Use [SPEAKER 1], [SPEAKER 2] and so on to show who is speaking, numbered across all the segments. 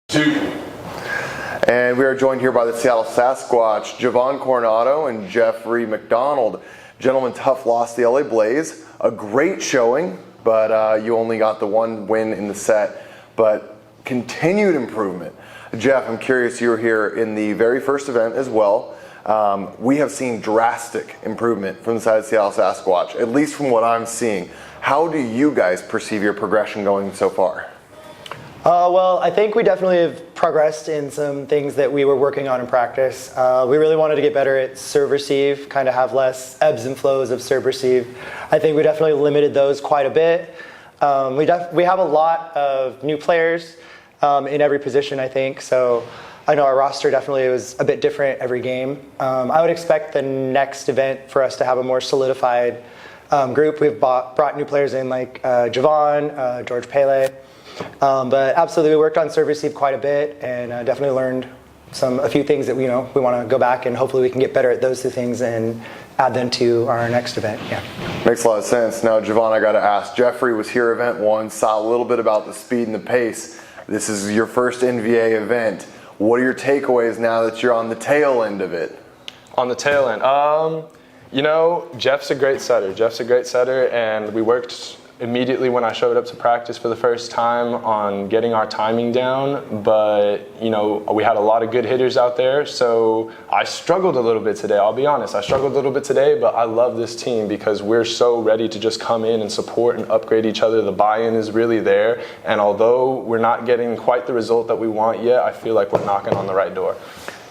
[SPEAKER 1] Two. And we are joined here by the Seattle Sasquatch, Javon Coronado and Jeffrey McDonald. Gentlemen, tough loss to the LA Blaze. A great showing, but you only got the one win in the set, but continued improvement. Jeff, I'm curious, you were here in the very first event as well. We have seen drastic improvement from the side of Seattle Sasquatch, at least from what I'm seeing. How do you guys perceive your progression going so far?
[SPEAKER 2] Well, I think we definitely have progressed in some things that we were working on in practice. We really wanted to get better at serve receive, kind of have less ebbs and flows of serve receive. I think we definitely limited those quite a bit. We have a lot of new players in every position, I think. So I know our roster definitely was a bit different every game. I would expect the next event for us to have a more solidified group. We've brought new players in like Javon, George Pele. But absolutely, we worked on serve receive quite a bit, and definitely learned a few things that we want to go back, and hopefully we can get better at those two things and add them to our next event. Yeah,
[SPEAKER 1] makes a lot of sense. Now, Javon, I got to ask. Jeffrey was here event one, saw a little bit about the speed and the pace. This is your first NVA event. What are your takeaways now that you're on the tail end of it?
[SPEAKER 3] On the tail end, Jeff's a great setter. And we worked immediately when I showed up to practice for the first time on getting our timing down, but we had a lot of good hitters out there, so I struggled a little bit today. I'll be honest, I struggled a little bit today, but I love this team because we're so ready to just come in and support and upgrade each other. The buy-in is really there, and although we're not getting quite the result that we want yet, I feel like we're knocking on the right door.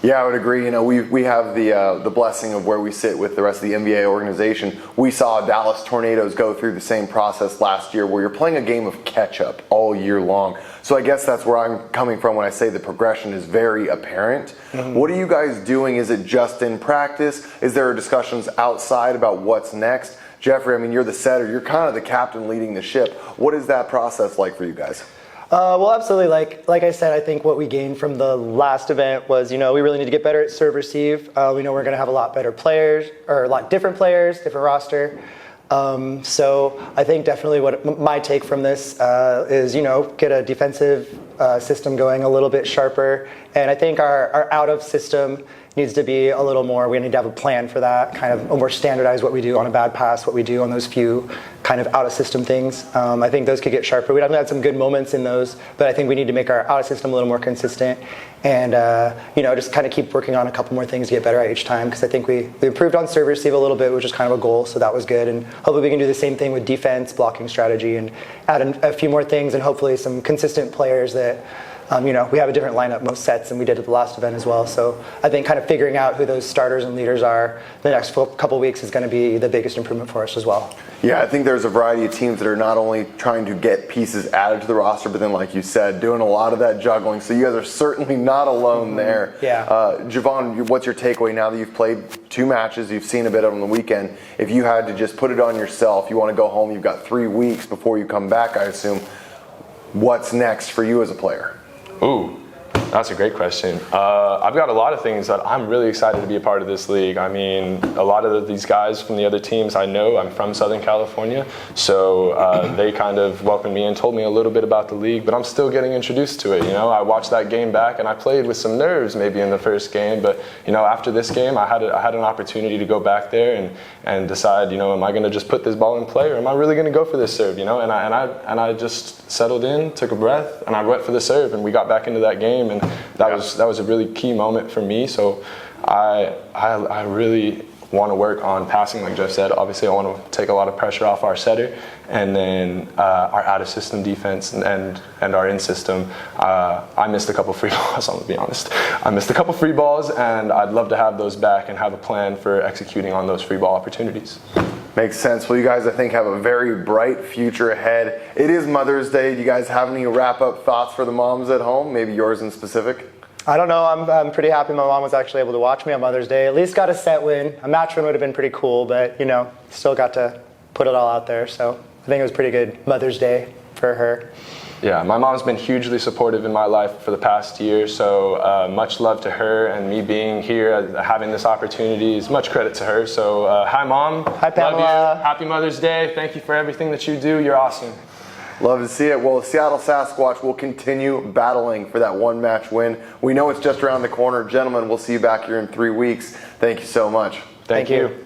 [SPEAKER 1] Yeah, I would agree. We have the blessing of where we sit with the rest of the NBA organization. We saw Dallas Tornadoes go through the same process last year where you're playing a game of catch-up all year long. So I guess that's where I'm coming from when I say the progression is very apparent. Mm-hmm. What are you guys doing? Is it just in practice? Is there discussions outside about what's next? Jeffrey, you're the setter. You're kind of the captain leading the ship. What is that process like for you guys?
[SPEAKER 2] Well, absolutely. Like I said, I think what we gained from the last event was, we really need to get better at serve receive. We know we're going to have a lot better players, or a lot different players, different roster. So I think definitely what my take from this is, get a defensive system going a little bit sharper. And I think our out of system needs to be a little more, we need to have a plan for that, kind of more standardize what we do on a bad pass, what we do on those few kind of out of system things. I think those could get sharper. We definitely had some good moments in those, but I think we need to make our out of system a little more consistent and, just kind of keep working on a couple more things to get better at each time, because I think we improved on serve receive a little bit, which is kind of a goal, so that was good. And hopefully we can do the same thing with defense, blocking strategy, and add a few more things, and hopefully some consistent players that we have a different lineup most sets than we did at the last event as well. So I think kind of figuring out who those starters and leaders are the next couple weeks is going to be the biggest improvement for us as well.
[SPEAKER 1] Yeah, I think there's a variety of teams that are not only trying to get pieces added to the roster, but then, like you said, doing a lot of that juggling. So you guys are certainly not alone there.
[SPEAKER 2] Yeah.
[SPEAKER 1] Javon, what's your takeaway now that you've played 2 matches, you've seen a bit on the weekend? If you had to just put it on yourself, you want to go home, you've got 3 weeks before you come back, I assume. What's next for you as a player?
[SPEAKER 3] Ooh, that's a great question. I've got a lot of things that I'm really excited to be a part of this league. A lot of these guys from the other teams I know. I'm from Southern California, so they kind of welcomed me and told me a little bit about the league, but I'm still getting introduced to it. I watched that game back and I played with some nerves maybe in the first game, but after this game I had an opportunity to go back there and decide, am I going to just put this ball in play, or am I really going to go for this serve? And I just settled in, took a breath, and I went for the serve, and we got back into that game, and that was a really key moment for me. So I really want to work on passing, like Jeff said. Obviously, I want to take a lot of pressure off our setter, and then our out-of-system defense and our in-system. I missed a couple free balls, I'm going to be honest. I missed a couple free balls, and I'd love to have those back and have a plan for executing on those free ball opportunities.
[SPEAKER 1] Makes sense. Well, you guys, I think, have a very bright future ahead. It is Mother's Day. Do you guys have any wrap-up thoughts for the moms at home? Maybe yours in specific?
[SPEAKER 2] I don't know. I'm pretty happy my mom was actually able to watch me on Mother's Day. At least got a set win. A match win would have been pretty cool, but, still got to put it all out there. So I think it was pretty good Mother's Day for her.
[SPEAKER 3] Yeah, my mom's been hugely supportive in my life for the past year, so much love to her, and me being here, having this opportunity is much credit to her. So hi, Mom.
[SPEAKER 2] Hi, Pamela.
[SPEAKER 3] Love you. Happy Mother's Day. Thank you for everything that you do. You're awesome.
[SPEAKER 1] Love to see it. Well, Seattle Sasquatch will continue battling for that one-match win. We know it's just around the corner. Gentlemen, we'll see you back here in 3 weeks. Thank you so much.
[SPEAKER 3] Thank you.